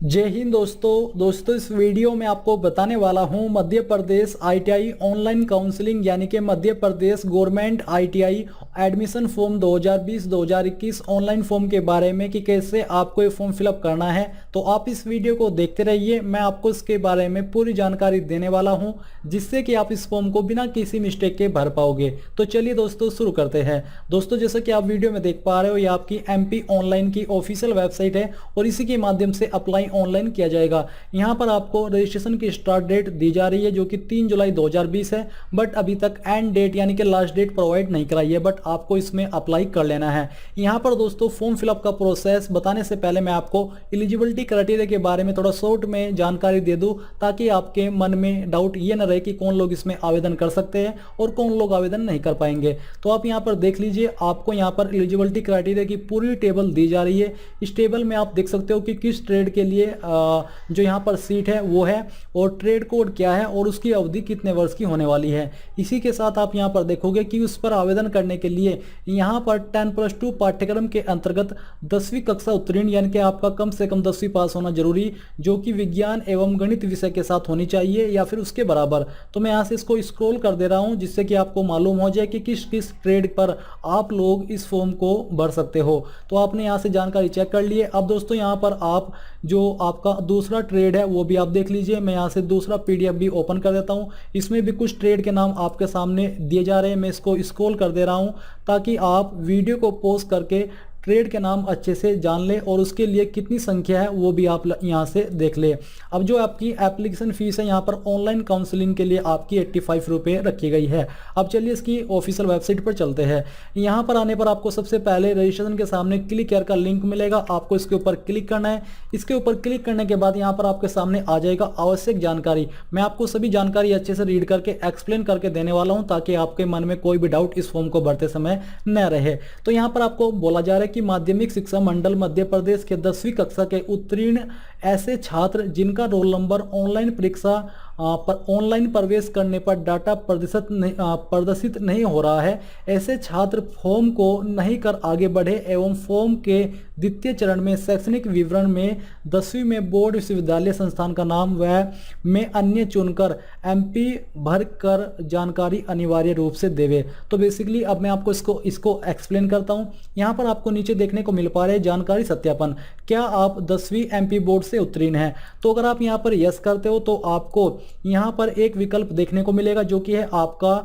जय हिंद दोस्तों इस वीडियो में आपको बताने वाला हूं Madhya Pradesh ITI online counselling यानी कि Madhya Pradesh government ITI admission form 2020-2021 online form के बारे में कि कैसे आपको ये फॉर्म फिलअप करना है। तो आप इस वीडियो को देखते रहिए, मैं आपको इसके बारे में पूरी जानकारी देने वाला हूं जिससे कि आप इस फॉर्म को बिना किसी मिस्टेक के भर पाओगे। तो चलिए दोस्तों शुरू करते हैं। दोस्तों जैसा कि आप वीडियो में देख पा रहे हो, ये आपकी एमपी ऑनलाइन की ऑफिशियल वेबसाइट है और इसी के माध्यम से अप्लाई ऑनलाइन किया जाएगा। यहाँ पर आपको रजिस्ट्रेशन की स्टार्ट डेट दी जा रही है जो कि 3 जुलाई 2020 है, बट अभी तक एंड डेट यानी कि लास्ट डेट प्रोवाइड नहीं कराई है, बट आपको इसमें अप्लाई कर लेना है। यहाँ पर दोस्तों फॉर्म फिलअप का प्रोसेस बताने से पहले मैं आपको एलिजिबिलिटी क्राइटेरिया के बारे में थोड़ा शॉर्ट में जानकारी दे दूं ताकि आपके मन में डाउट ये न रहे कि कौन लोग इसमें आवेदन कर सकते हैं और कौन लोग आवेदन नहीं कर पाएंगे। तो आप यहाँ पर देख लीजिए, आपको यहाँ पर एलिजिबिलिटी क्राइटेरिया की पूरी टेबल दी जा रही है। इस टेबल में आप देख सकते हो कि किस ट्रेड के लिए जो यहाँ पर सीट है वो है और ट्रेड कोड क्या है और उसकी अवधि कितने वर्ष की होने वाली है। इसी के साथ आप यहाँ पर देखोगे कि उस पर आवेदन करने के लिए यहाँ पर 10+2 पाठ्यक्रम के अंतर्गत 10वीं कक्षा उत्तीर्ण यानी कि आपका कम से कम 10वीं पास होना जरूरी, जो कि विज्ञान एवं गणित विषय के साथ होनी चाहिए या फिर उसके बराबर। तो मैं यहाँ से इसको स्क्रॉल कर दे रहा हूँ जिससे कि आपको मालूम हो जाए कि किस किस ट्रेड पर आप लोग इस फॉर्म को भर सकते हो। तो आपने यहाँ से जानकारी चेक कर लिए। अब दोस्तों यहाँ पर आप जो आपका दूसरा ट्रेड है वो भी आप देख लीजिए। मैं यहाँ से दूसरा पीडीएफ भी ओपन कर देता हूँ, इसमें भी कुछ ट्रेड के नाम आपके सामने दिए जा रहे हैं। मैं इसको स्क्रॉल कर दे रहा हूँ ताकि आप वीडियो को पॉज करके ट्रेड के नाम अच्छे से जान ले और उसके लिए कितनी संख्या है वो भी आप यहाँ से देख ले। अब जो आपकी एप्लीकेशन फीस है यहाँ पर ऑनलाइन काउंसलिंग के लिए आपकी 85 रुपये रखी गई है। अब चलिए इसकी ऑफिशियल वेबसाइट पर चलते हैं। यहाँ पर आने पर आपको सबसे पहले रजिस्ट्रेशन के सामने क्लिक हियर का लिंक मिलेगा, आपको इसके ऊपर क्लिक करना है। इसके ऊपर क्लिक करने के बाद यहाँ पर आपके सामने आ जाएगा आवश्यक जानकारी। मैं आपको सभी जानकारी अच्छे से रीड करके एक्सप्लेन करके देने वाला हूँ ताकि आपके मन में कोई भी डाउट इस फॉर्म को भरते समय न रहे। तो यहाँ पर आपको बोला जा रहा है कि माध्यमिक शिक्षा मंडल मध्य प्रदेश के 10वीं कक्षा के उत्तीर्ण ऐसे छात्र जिनका रोल नंबर ऑनलाइन परीक्षा पर ऑनलाइन प्रवेश करने पर डाटा प्रदर्शित नहीं हो रहा है, ऐसे छात्र फॉर्म को नहीं कर आगे बढ़े एवं फॉर्म के द्वितीय चरण में शैक्षणिक विवरण में 10वीं में बोर्ड विश्वविद्यालय संस्थान का नाम व में अन्य चुनकर एमपी भर कर जानकारी अनिवार्य रूप से देवे। तो बेसिकली अब मैं आपको इसको एक्सप्लेन करता हूँ। यहाँ पर आपको नीचे देखने को मिल पा रहा है जानकारी सत्यापन, क्या आप 10वीं एमपी बोर्ड से उत्तीर्ण हैं। तो अगर आप यहाँ पर यस करते हो तो आपको यहाँ पर एक विकल्प देखने को मिलेगा जो कि है आपका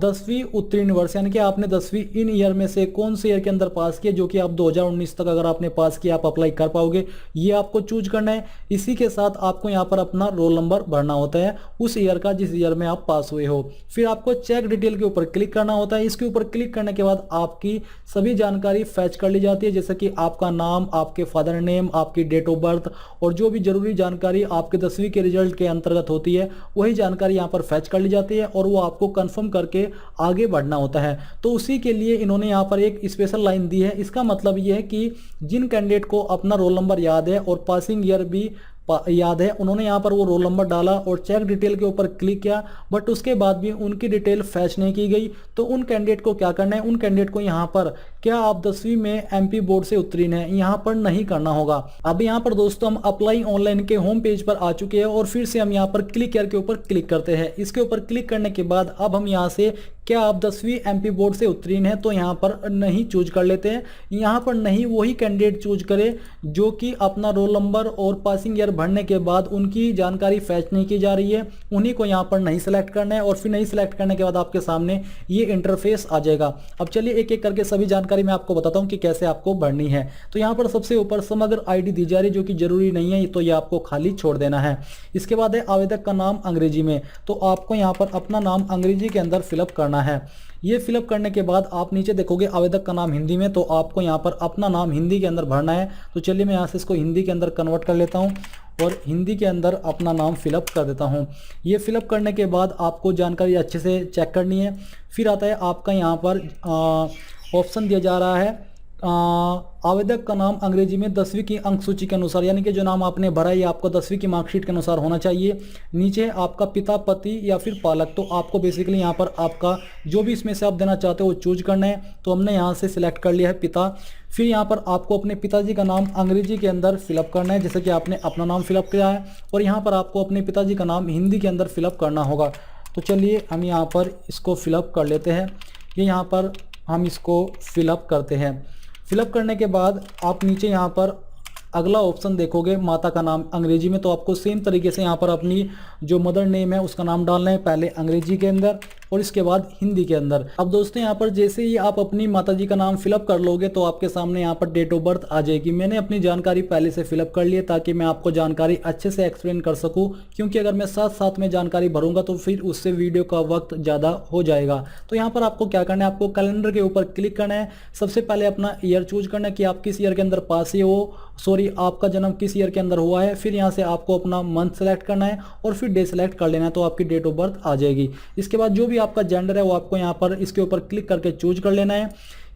10वीं उत्तीर्ण वर्ष, यानी कि आपने 10वीं इन ईयर में से कौन से ईयर के अंदर पास किया, जो कि आप 2019 तक अगर आपने पास किया आप अप्लाई कर पाओगे, ये आपको चूज करना है। इसी के साथ आपको यहाँ पर अपना रोल नंबर भरना होता है उस ईयर का जिस ईयर में आप पास हुए हो। फिर आपको चेक डिटेल के ऊपर क्लिक करना होता है। इसके ऊपर क्लिक करने के बाद आपकी सभी जानकारी फैच कर ली जाती है, जैसे कि आपका नाम, आपके फादर नेम, आपकी डेट ऑफ बर्थ और जो भी जरूरी जानकारी आपके 10वीं के रिजल्ट के अंतर्गत होती है वही जानकारी यहाँ पर फैच कर ली जाती है और वो आपको कन्फर्म के आगे बढ़ना होता है। तो उसी के लिए इन्होंने यहाँ पर एक स्पेशल लाइन दी है। इसका मतलब ये है कि जिन कैंडिडेट को अपना रोल नंबर याद है और पासिंग ईयर भी याद है, उन्होंने यहाँ पर वो रोल नंबर डाला और चेक डिटेल के ऊपर क्लिक किया, बट उसके बाद भी उनकी डिटेल फैच नहीं की गई, तो उन कैंडिडेट को क्या करना है, उन कैंडिडेट को यहाँ पर क्या आप 10वीं में एमपी बोर्ड से उत्तीर्ण हैं यहाँ पर नहीं करना होगा। अब यहाँ पर दोस्तों हम अप्लाई ऑनलाइन के होम पेज पर आ चुके हैं और फिर से हम यहाँ पर क्लिक हियर के ऊपर क्लिक करते हैं। इसके ऊपर क्लिक करने के बाद अब हम यहाँ से क्या आप 10वीं एमपी बोर्ड से उत्तीर्ण हैं तो यहाँ पर नहीं चूज कर लेते हैं। यहाँ पर नहीं वही कैंडिडेट चूज करे जो कि अपना रोल नंबर और पासिंग ईयर भरने के बाद उनकी जानकारी फैच नहीं की जा रही है, उन्हीं को यहाँ पर नहीं सिलेक्ट करना है। और फिर नहीं सिलेक्ट करने के बाद आपके सामने ये इंटरफेस आ जाएगा। अब चलिए एक एक करके सभी जानकारी मैं आपको बताता हूँ कि कैसे आपको भरनी है। तो यहाँ पर सबसे ऊपर समग्र आईडी दी जा रही है जो कि जरूरी नहीं है, तो ये आपको खाली छोड़ देना है। इसके बाद है आवेदक का नाम अंग्रेजी में, तो आपको यहाँ पर अपना नाम अंग्रेजी के अंदर फिलअप करना है। ये फिलअप करने के बाद आप नीचे देखोगे आवेदक का नाम हिंदी में, तो आपको यहाँ पर अपना नाम हिंदी के अंदर भरना है। तो चलिए मैं यहाँ से इसको हिंदी के अंदर कन्वर्ट कर लेता हूँ और हिंदी के अंदर अपना नाम फिलअप कर देता हूँ। ये फिलअप करने के बाद आपको जानकारी अच्छे से चेक करनी है। फिर आता है आपका यहाँ पर ऑप्शन दिया जा रहा है आवेदक का नाम अंग्रेजी में 10वीं की अंक सूची के अनुसार, यानी कि जो नाम आपने भरा है आपको 10वीं की मार्कशीट के अनुसार होना चाहिए। नीचे आपका पिता, पति या फिर पालक, तो आपको बेसिकली यहाँ पर आपका जो भी इसमें से आप देना चाहते हो वो चूज करना है। तो हमने यहाँ से सिलेक्ट कर लिया है पिता। फिर यहाँ पर आपको अपने पिताजी का नाम अंग्रेजी के अंदर फिलअप करना है, जैसे कि आपने अपना नाम फिलअप किया है, और यहाँ पर आपको अपने पिताजी का नाम हिंदी के अंदर फिलअप करना होगा। तो चलिए हम यहाँ पर इसको फिलअप कर लेते हैं। ये यहाँ पर हम इसको फिलअप करते हैं। फिलअप करने के बाद आप नीचे यहाँ पर अगला ऑप्शन देखोगे माता का नाम अंग्रेजी में, तो आपको सेम तरीके से यहाँ पर अपनी जो मदर नेम है उसका नाम डालना है, पहले अंग्रेजी के अंदर और इसके बाद हिंदी के अंदर। अब दोस्तों यहाँ पर जैसे ही आप अपनी माताजी का नाम फिलअप कर लोगे तो आपके सामने यहाँ पर डेट ऑफ बर्थ आ जाएगी। मैंने अपनी जानकारी पहले से फिलअप कर ली है ताकि मैं आपको जानकारी अच्छे से एक्सप्लेन कर सकूँ, क्योंकि अगर मैं साथ साथ में जानकारी भरूंगा तो फिर उससे वीडियो का वक्त ज़्यादा हो जाएगा। तो यहाँ पर आपको क्या करना है, आपको कैलेंडर के ऊपर क्लिक करना है। सबसे पहले अपना ईयर चूज करना है कि आप किस ईयर के अंदर पास ही हो, आपका जन्म किस ईयर के अंदर हुआ है। फिर यहाँ से आपको अपना मंथ सेलेक्ट करना है और फिर डे सेलेक्ट कर लेना है, तो आपकी डेट ऑफ बर्थ आ जाएगी। इसके बाद जो भी आपका जेंडर है वो आपको यहाँ पर इसके ऊपर क्लिक करके चूज कर लेना है।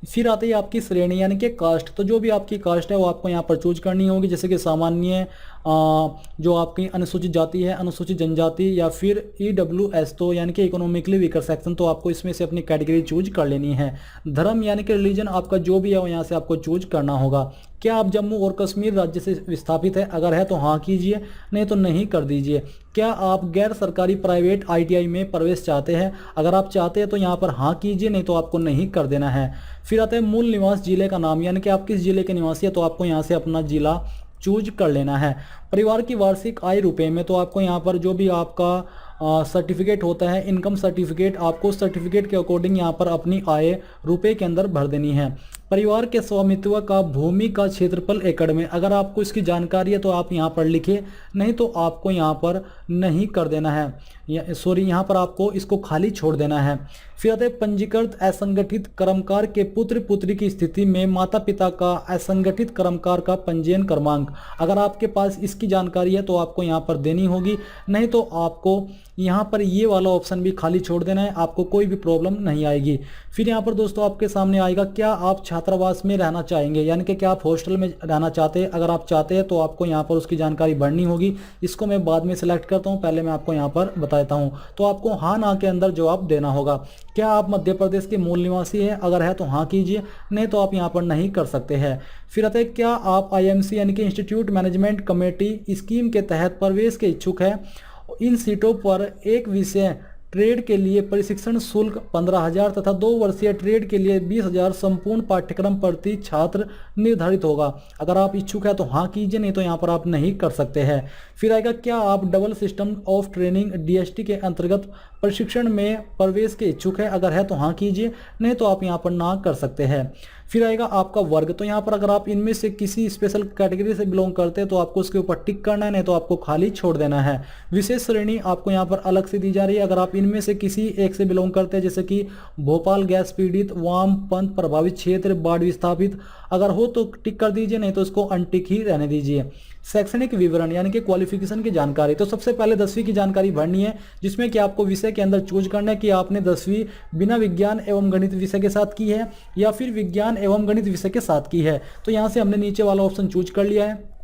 फिर आती है आपकी श्रेणी यानी कि कास्ट, तो जो भी आपकी कास्ट है वो आपको यहाँ पर चूज करनी होगी, जैसे कि सामान्य, जो आपकी अनुसूचित जाति है, अनुसूचित जनजाति, या फिर EWS तो यानी कि इकोनॉमिकली वीकर सेक्शन, तो आपको इसमें से अपनी कैटेगरी चूज कर लेनी है। धर्म यानी कि रिलीजन आपका जो भी है वो यहाँ से आपको चूज करना होगा। क्या आप जम्मू और कश्मीर राज्य से विस्थापित है, अगर है तो हाँ कीजिए, नहीं तो नहीं कर दीजिए। क्या आप गैर सरकारी प्राइवेट ITI में प्रवेश चाहते हैं, अगर आप चाहते हैं तो यहाँ पर हाँ कीजिए, नहीं तो आपको नहीं कर देना है। फिर आता है मूल निवास जिले का नाम, यानी कि आप किस जिले के निवासी है, तो आपको यहाँ से अपना जिला चूज कर लेना है। परिवार की वार्षिक आय रुपए में, तो आपको यहाँ पर जो भी आपका सर्टिफिकेट होता है, इनकम सर्टिफिकेट, आपको सर्टिफिकेट के अकॉर्डिंग यहाँ पर अपनी आय रुपए के अंदर भर देनी है। परिवार के स्वामित्व का भूमि का क्षेत्रफल एकड़ में, अगर आपको इसकी जानकारी है तो आप यहाँ पर लिखिए, नहीं तो आपको यहाँ पर नहीं कर देना है, यहाँ पर आपको इसको खाली छोड़ देना है। फिर आते पंजीकृत असंगठित कर्मकार के पुत्र पुत्री की स्थिति में माता पिता का असंगठित कर्मकार का पंजीयन क्रमांक, अगर आपके पास इसकी जानकारी है तो आपको यहाँ पर देनी होगी, नहीं तो आपको यहाँ पर ये वाला ऑप्शन भी खाली छोड़ देना है, आपको कोई भी प्रॉब्लम नहीं आएगी। फिर यहाँ पर दोस्तों आपके सामने आएगा क्या आप छात्रावास में रहना चाहेंगे, यानी कि क्या आप हॉस्टल में रहना चाहते हैं। अगर आप चाहते हैं तो आपको यहाँ पर उसकी जानकारी भरनी होगी, इसको मैं बाद में सिलेक्ट करता हूँ, पहले मैं आपको यहाँ पर बताता हूँ। तो आपको हाँ ना के अंदर जवाब देना होगा। क्या आप मध्य प्रदेश के मूल निवासी हैं, अगर है तो हाँ कीजिए, नहीं तो आप यहाँ पर नहीं कर सकते हैं। फिर आता है क्या आप IMC यानी कि इंस्टीट्यूट मैनेजमेंट कमेटी स्कीम के तहत प्रवेश के इच्छुक है। इन सीटों पर एक विषय ट्रेड के लिए प्रशिक्षण शुल्क 15,000 तथा 2 वर्षीय ट्रेड के लिए 20,000 संपूर्ण पाठ्यक्रम प्रति छात्र निर्धारित होगा। अगर आप इच्छुक है तो हाँ कीजिए, नहीं तो यहाँ पर आप नहीं कर सकते हैं। फिर आएगा क्या आप double system of training DST के अंतर्गत प्रशिक्षण में प्रवेश के इच्छुक है, अगर है तो हाँ कीजिए, नहीं तो आप यहाँ पर ना कर सकते हैं। फिर आएगा आपका वर्ग, तो यहाँ पर अगर आप इनमें से किसी स्पेशल कैटेगरी से बिलोंग करते हैं तो आपको उसके ऊपर टिक करना है, नहीं तो आपको खाली छोड़ देना है। विशेष श्रेणी आपको यहाँ पर अलग से दी जा रही है, अगर आप इनमें से किसी एक से बिलोंग करते हैं, जैसे कि भोपाल गैस पीड़ित, वामपंथ प्रभावित क्षेत्र, बाढ़ विस्थापित, अगर हो तो टिक कर दीजिए, नहीं तो इसको अनटिक ही रहने दीजिए। शैक्षणिक विवरण यानी कि क्वालिफिकेशन की जानकारी, तो सबसे पहले 10वीं की जानकारी भरनी है, जिसमें कि आपको विषय के अंदर चूज करना है कि आपने 10वीं बिना विज्ञान एवं गणित विषय के साथ की है या फिर विज्ञान एवं गणित विषय के साथ की है। तो यहाँ से हमने नीचे वाला ऑप्शन चूज कर लिया है।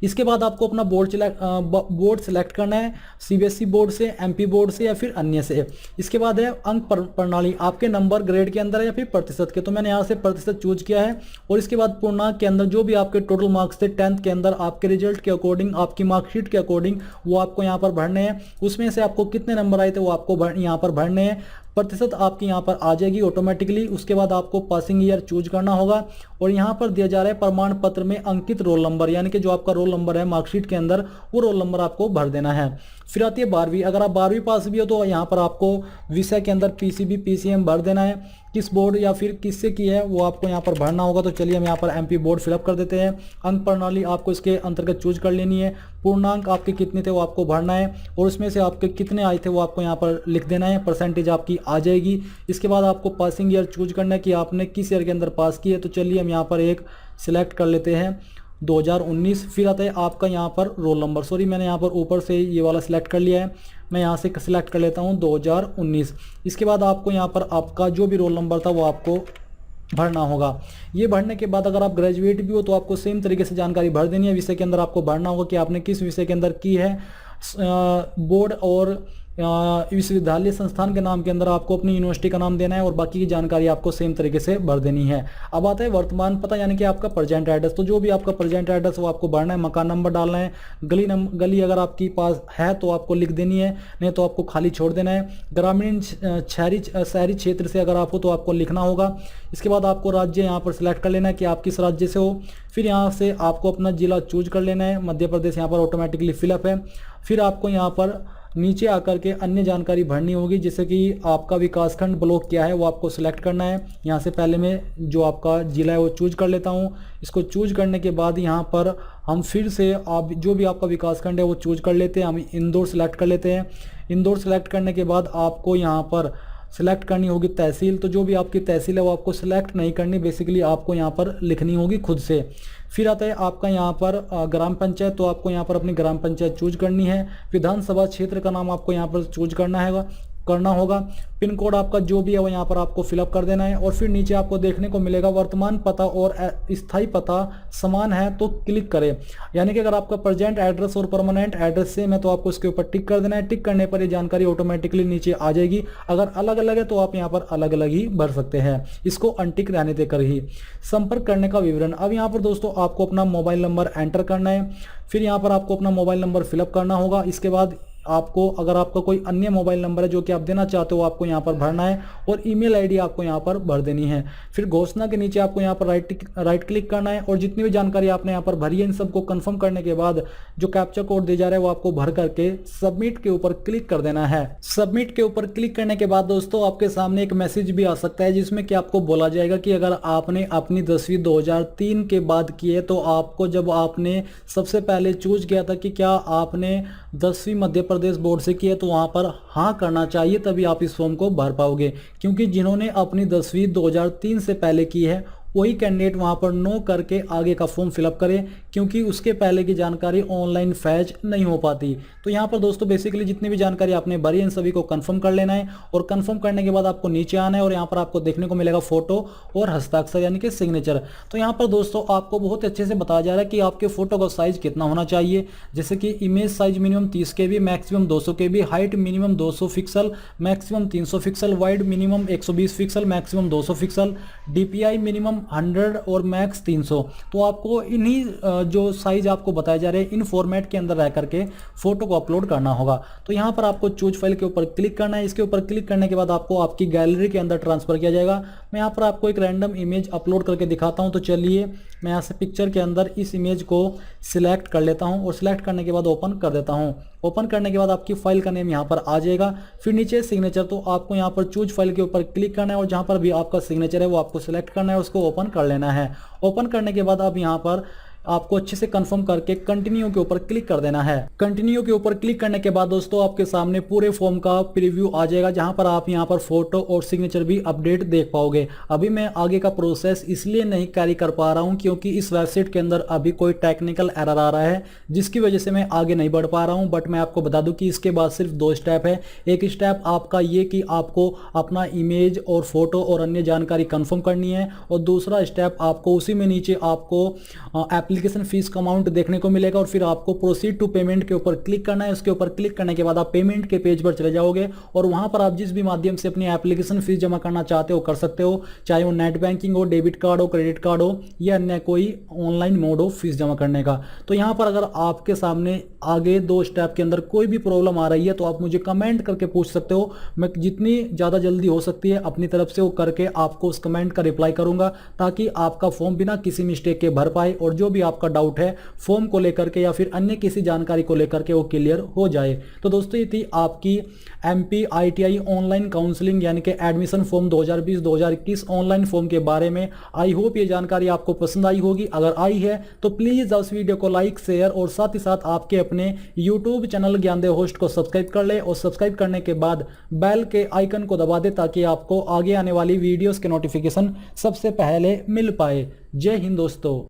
इसके बाद आपको अपना बोर्ड सेलेक्ट करना है, CBSE बोर्ड से, MP बोर्ड से या फिर अन्य से। इसके बाद है अंक प्रणाली, आपके नंबर ग्रेड के अंदर है या फिर प्रतिशत के, तो मैंने यहाँ से प्रतिशत चूज किया है। और इसके बाद पूर्णांक के अंदर जो भी आपके टोटल मार्क्स थे 10th के अंदर, आपके रिजल्ट के अकॉर्डिंग, आपकी मार्कशीट के अकॉर्डिंग वो आपको यहाँ पर भरने हैं। उसमें से आपको कितने नंबर आए थे वो आपको यहाँ पर भरने हैं। प्रतिशत आपकी यहाँ पर आ जाएगी ऑटोमेटिकली। उसके बाद आपको पासिंग ईयर चूज करना होगा और यहाँ पर दिया जा रहा है प्रमाण पत्र में अंकित रोल नंबर, यानी कि जो आपका रोल नंबर है मार्कशीट के अंदर वो रोल नंबर आपको भर देना है। फिर आती है 12वीं, अगर आप 12वीं पास भी हो तो यहाँ पर आपको विषय के अंदर PCB PCM भर देना है। किस बोर्ड या फिर किससे की है वो आपको यहाँ पर भरना होगा। तो चलिए हम यहाँ पर MP बोर्ड फिलअप कर देते हैं। अंक प्रणाली आपको इसके अंतर्गत चूज कर लेनी है। पूर्णांक आपके कितने थे वो आपको भरना है और उसमें से आपके कितने आए थे वो आपको यहाँ पर लिख देना है, परसेंटेज आपकी आ जाएगी। इसके बाद आपको पासिंग ईयर चूज करना है कि आपने किस ईयर के अंदर पास की है। तो चलिए हम यहाँ पर एक सिलेक्ट कर लेते हैं 2019। फिर आता है आपका यहाँ पर रोल नंबर, सॉरी मैंने यहाँ पर ऊपर से ये वाला सिलेक्ट कर लिया है, मैं यहाँ से सिलेक्ट कर लेता हूँ 2019। इसके बाद आपको यहाँ पर आपका जो भी रोल नंबर था वो आपको भरना होगा। ये भरने के बाद अगर आप ग्रेजुएट भी हो तो आपको सेम तरीके से जानकारी भर देनी है। विषय के अंदर आपको भरना होगा कि आपने किस विषय के अंदर की है। बोर्ड और विश्वविद्यालय संस्थान के नाम के अंदर आपको अपनी यूनिवर्सिटी का नाम देना है और बाकी की जानकारी आपको सेम तरीके से भर देनी है। अब आता है वर्तमान पता यानी कि आपका प्रेजेंट एड्रेस। तो जो भी आपका प्रेजेंट एड्रेस वो आपको भरना है, मकान नंबर डालना है, गली अगर आपकी पास है तो आपको लिख देनी है, नहीं तो आपको खाली छोड़ देना है। ग्रामीण शहरी क्षेत्र से अगर आप हो तो आपको लिखना होगा। इसके बाद आपको राज्य यहाँ पर सिलेक्ट कर लेना है कि आप किस राज्य से हो। फिर यहाँ से आपको अपना जिला चूज कर लेना है। मध्य प्रदेश यहाँ पर ऑटोमेटिकली फिलअप है। फिर आपको यहाँ पर नीचे आकर के अन्य जानकारी भरनी होगी, जैसे कि आपका विकासखंड ब्लॉक क्या है वो आपको सिलेक्ट करना है। यहाँ से पहले मैं जो आपका जिला है वो चूज कर लेता हूँ। इसको चूज करने के बाद यहाँ पर हम फिर से आप जो भी आपका विकासखंड है वो चूज कर लेते हैं। हम इंदौर सेलेक्ट कर लेते हैं। इंदौर सेलेक्ट करने के बाद आपको यहाँ पर सिलेक्ट करनी होगी तहसील। तो जो भी आपकी तहसील है वो आपको सिलेक्ट नहीं करनी, बेसिकली आपको यहाँ पर लिखनी होगी खुद से। फिर आता है आपका यहाँ पर ग्राम पंचायत। तो आपको यहाँ पर अपनी ग्राम पंचायत चूज करनी है। विधानसभा क्षेत्र का नाम आपको यहाँ पर चूज करना होगा। पिन कोड आपका जो भी है वो यहाँ पर आपको फिलअप कर देना है। और फिर नीचे आपको देखने को मिलेगा वर्तमान पता और स्थायी पता समान है तो क्लिक करें। यानी कि अगर आपका प्रेजेंट एड्रेस और परमानेंट एड्रेस सेम है तो आपको इसके ऊपर टिक कर देना है। टिक करने पर ये जानकारी ऑटोमेटिकली नीचे आ जाएगी। अगर अलग अलग है तो आप यहाँ पर अलग अलग ही भर सकते हैं, इसको अनटिक रहने देकर ही। संपर्क करने का विवरण। अब यहाँ पर दोस्तों आपको अपना मोबाइल नंबर एंटर करना है। फिर यहाँ पर आपको अपना मोबाइल नंबर फिलअप करना होगा। इसके बाद आपको अगर आपका कोई अन्य मोबाइल नंबर है जो कि आप देना चाहते हो आपको यहाँ पर भरना है और ईमेल आईडी आपको यहाँ पर भर देनी है। फिर घोषणा के नीचे आपको यहाँ पर राइट क्लिक करना है और जितनी भी जानकारी आपने यहाँ पर भरी है इन सबको कंफर्म करने के बाद जो कैप्चा कोड दिया जा रहा है वो आपको भर करके सबमिट के ऊपर क्लिक कर देना है। सबमिट के ऊपर क्लिक करने के बाद दोस्तों आपके सामने एक मैसेज भी आ सकता है जिसमें कि आपको बोला जाएगा कि अगर आपने अपनी 10वीं 2003 के बाद की है तो आपको जब आपने सबसे पहले चूज किया था कि क्या आपने 10वीं मध्य प्रदेश बोर्ड से की है तो वहां पर हाँ करना चाहिए, तभी आप इस फॉर्म को भर पाओगे। क्योंकि जिन्होंने अपनी 10वीं 2003 से पहले की है वही कैंडिडेट वहां पर नो करके आगे का फॉर्म फिलअप करें, क्योंकि उसके पहले की जानकारी ऑनलाइन फैच नहीं हो पाती। तो यहाँ पर दोस्तों बेसिकली जितनी भी जानकारी आपने भरी इन सभी को कंफर्म कर लेना है और कंफर्म करने के बाद आपको नीचे आना है और यहाँ पर आपको देखने को मिलेगा फोटो और हस्ताक्षर यानी कि सिग्नेचर। तो यहाँ पर दोस्तों आपको बहुत अच्छे से बताया जा रहा है कि आपके फोटो का साइज कितना होना चाहिए, जैसे कि image size minimum 30 KB, maximum 200 KB, height minimum 200 pixel, maximum 300 pixel, wide minimum 120 pixel, maximum 200 pixel, DPI minimum 100 और मैक्स 300। तो आपको इन्हीं जो साइज आपको बताए जा रहे हैं इन फॉर्मेट के अंदर रह करके फोटो को अपलोड करना होगा। तो यहाँ पर आपको चूज फाइल के ऊपर क्लिक करना है। इसके ऊपर क्लिक करने के बाद आपको आपकी गैलरी के अंदर ट्रांसफर किया जाएगा। मैं यहाँ पर आपको एक रैंडम इमेज अपलोड करके दिखाता हूँ। तो चलिए मैं यहाँ से पिक्चर के अंदर इस इमेज को सिलेक्ट कर लेता हूँ और सिलेक्ट करने के बाद ओपन कर देता हूँ। ओपन करने के बाद आपकी फाइल का नेम यहाँ पर आ जाएगा। फिर नीचे सिग्नेचर, तो आपको यहाँ पर चूज फाइल के ऊपर क्लिक करना है और जहाँ पर भी आपका सिग्नेचर है वो आपको सिलेक्ट करना है, उसको ओपन कर लेना है। ओपन करने के बाद अब यहाँ पर आपको अच्छे से कंफर्म करके कंटिन्यू के ऊपर क्लिक कर देना है। कंटिन्यू के ऊपर क्लिक करने के बाद दोस्तों आपके सामने पूरे फॉर्म का प्रीव्यू आ जाएगा, जहां पर आप यहां पर फोटो और सिग्नेचर भी अपडेट देख पाओगे। अभी मैं आगे का प्रोसेस इसलिए नहीं कैरी कर पा रहा हूं क्योंकि इस वेबसाइट के अंदर अभी कोई टेक्निकल एरर आ रहा है, जिसकी वजह से मैं आगे नहीं बढ़ पा रहा हूं। बट मैं आपको बता दूं कि इसके बाद सिर्फ 2 स्टेप है। एक स्टेप आपका ये कि आपको अपना इमेज और फोटो और अन्य जानकारी कंफर्म करनी है, और दूसरा स्टेप आपको उसी में नीचे आपको एप्लीकेशन फीस का अमाउंट देखने को मिलेगा और फिर आपको प्रोसीड टू पेमेंट के ऊपर क्लिक करना है। उसके ऊपर क्लिक करने के बाद आप पेमेंट के पेज पर चले जाओगे और वहां पर आप जिस भी माध्यम से अपनी एप्लीकेशन फीस जमा करना चाहते हो कर सकते हो, चाहे वो नेट बैंकिंग हो, डेबिट कार्ड हो, क्रेडिट कार्ड हो या अन्य कोई ऑनलाइन मोड हो फीस जमा करने का। तो यहाँ पर अगर आपके सामने आगे 2 स्टेप के अंदर कोई भी प्रॉब्लम आ रही है तो आप मुझे कमेंट करके पूछ सकते हो। मैं जितनी ज़्यादा जल्दी हो सकती है अपनी तरफ से वो करके आपको उस कमेंट का रिप्लाई करूंगा, ताकि आपका फॉर्म बिना किसी मिस्टेक के भर पाए और जो भी आपका डाउट है फॉर्म को लेकर के या फिर अन्य किसी जानकारी को लेकर के वो क्लियर हो जाए। तो दोस्तों ये थी आपकी MP ITI ऑनलाइन काउंसलिंग यानी कि एडमिशन फॉर्म 2020-2021 ऑनलाइन फॉर्म के बारे में। आई होप ये जानकारी आपको पसंद आई होगी। अगर आई है तो प्लीज़ उस वीडियो को लाइक, शेयर और साथ ही साथ आपके अपने YouTube चैनल ज्ञानदेव होस्ट को सब्सक्राइब कर ले और सब्सक्राइब करने के बाद बेल के आइकन को दबा दे ताकि आपको आगे आने वाली वीडियोस के नोटिफिकेशन सबसे पहले मिल पाए। जय हिंद दोस्तों।